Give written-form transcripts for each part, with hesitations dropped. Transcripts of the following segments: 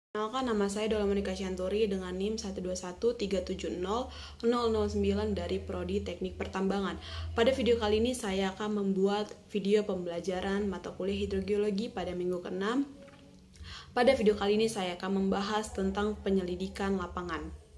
Perkenalkan, nama saya Dola Monika Syanturi dengan NIM 121370009 dari Prodi Teknik Pertambangan. Pada video kali ini saya akan membuat video pembelajaran mata kuliah hidrogeologi pada minggu ke-6. Pada video kali ini saya akan membahas tentang penyelidikan lapangan.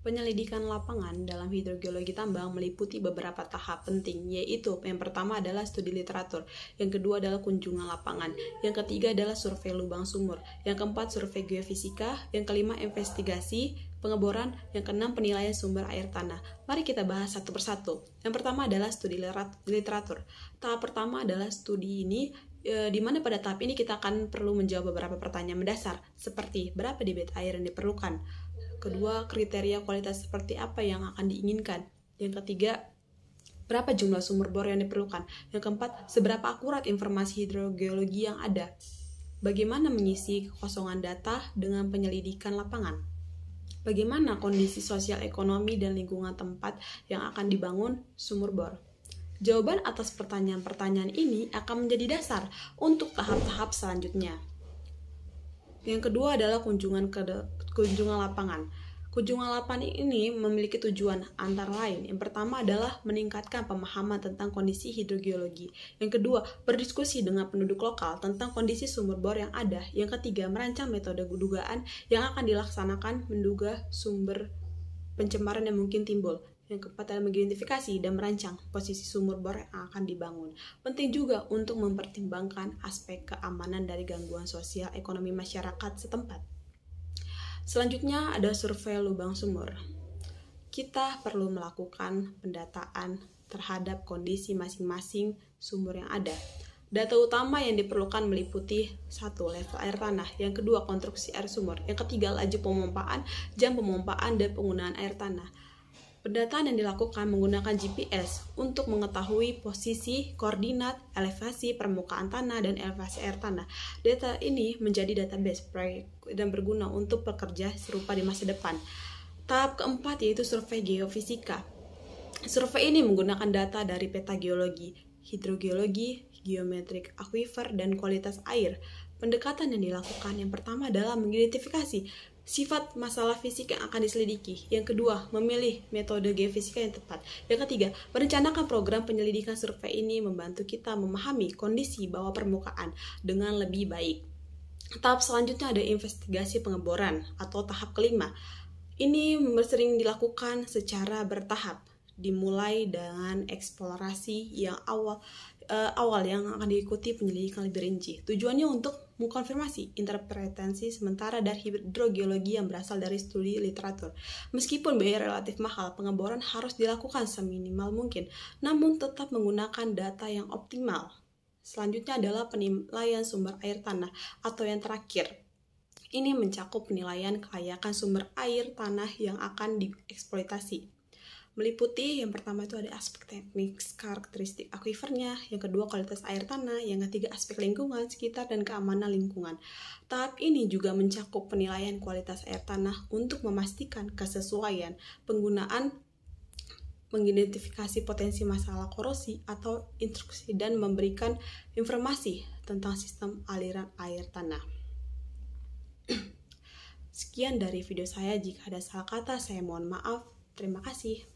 Penyelidikan lapangan dalam hidrogeologi tambang meliputi beberapa tahap penting, yaitu yang pertama adalah studi literatur, yang kedua adalah kunjungan lapangan, yang ketiga adalah survei lubang sumur, yang keempat survei geofisika, yang kelima investigasi pengeboran, yang keenam penilaian sumber air tanah. Mari kita bahas satu persatu. Yang pertama adalah studi literatur. Tahap pertama adalah studi ini di mana pada tahap ini kita akan perlu menjawab beberapa pertanyaan mendasar, seperti berapa debit air yang diperlukan. Kedua, kriteria kualitas seperti apa yang akan diinginkan. Yang ketiga, berapa jumlah sumber bor yang diperlukan. Yang keempat, seberapa akurat informasi hidrogeologi yang ada. Bagaimana mengisi kekosongan data dengan penyelidikan lapangan. Bagaimana kondisi sosial ekonomi dan lingkungan tempat yang akan dibangun sumur bor. Jawaban atas pertanyaan-pertanyaan ini akan menjadi dasar untuk tahap-tahap selanjutnya. Yang kedua adalah kunjungan lapangan. Kunjungan lapangan ini memiliki tujuan antara lain. Yang pertama adalah meningkatkan pemahaman tentang kondisi hidrogeologi. Yang kedua, berdiskusi dengan penduduk lokal tentang kondisi sumber bor yang ada. Yang ketiga, merancang metode dugaan yang akan dilaksanakan menduga sumber pencemaran yang mungkin timbul. Yang keempat adalah mengidentifikasi dan merancang posisi sumur bor yang akan dibangun. Penting juga untuk mempertimbangkan aspek keamanan dari gangguan sosial ekonomi masyarakat setempat. Selanjutnya ada survei lubang sumur. Kita perlu melakukan pendataan terhadap kondisi masing-masing sumur yang ada. Data utama yang diperlukan meliputi 1. Level air tanah, yang kedua konstruksi air sumur, yang ketiga laju pemompaan, jam pemompaan, dan penggunaan air tanah. Pendataan yang dilakukan menggunakan GPS untuk mengetahui posisi, koordinat, elevasi permukaan tanah, dan elevasi air tanah. Data ini menjadi database dan berguna untuk pekerja serupa di masa depan. Tahap keempat yaitu survei geofisika. Survei ini menggunakan data dari peta geologi, hidrogeologi, geometrik aquifer, dan kualitas air. Pendekatan yang dilakukan yang pertama adalah mengidentifikasi sifat masalah fisik yang akan diselidiki. Yang kedua, memilih metode geofisika yang tepat. Yang ketiga, merencanakan program penyelidikan survei ini membantu kita memahami kondisi bawah permukaan dengan lebih baik. Tahap selanjutnya ada investigasi pengeboran atau tahap kelima. Ini sering dilakukan secara bertahap, dimulai dengan eksplorasi yang awal yang akan diikuti penyelidikan lebih rinci. Tujuannya untuk mengkonfirmasi interpretasi sementara dari hidrogeologi yang berasal dari studi literatur. Meskipun biaya relatif mahal, pengeboran harus dilakukan seminimal mungkin, namun tetap menggunakan data yang optimal. Selanjutnya adalah penilaian sumber air tanah atau yang terakhir. Ini mencakup penilaian kelayakan sumber air tanah yang akan dieksploitasi. Meliputi yang pertama itu ada aspek teknik karakteristik akuifernya, yang kedua kualitas air tanah, yang ketiga aspek lingkungan sekitar dan keamanan lingkungan. Tahap ini juga mencakup penilaian kualitas air tanah untuk memastikan kesesuaian penggunaan, mengidentifikasi potensi masalah korosi atau instruksi dan memberikan informasi tentang sistem aliran air tanah. Sekian dari video saya, jika ada salah kata saya mohon maaf. Terima kasih.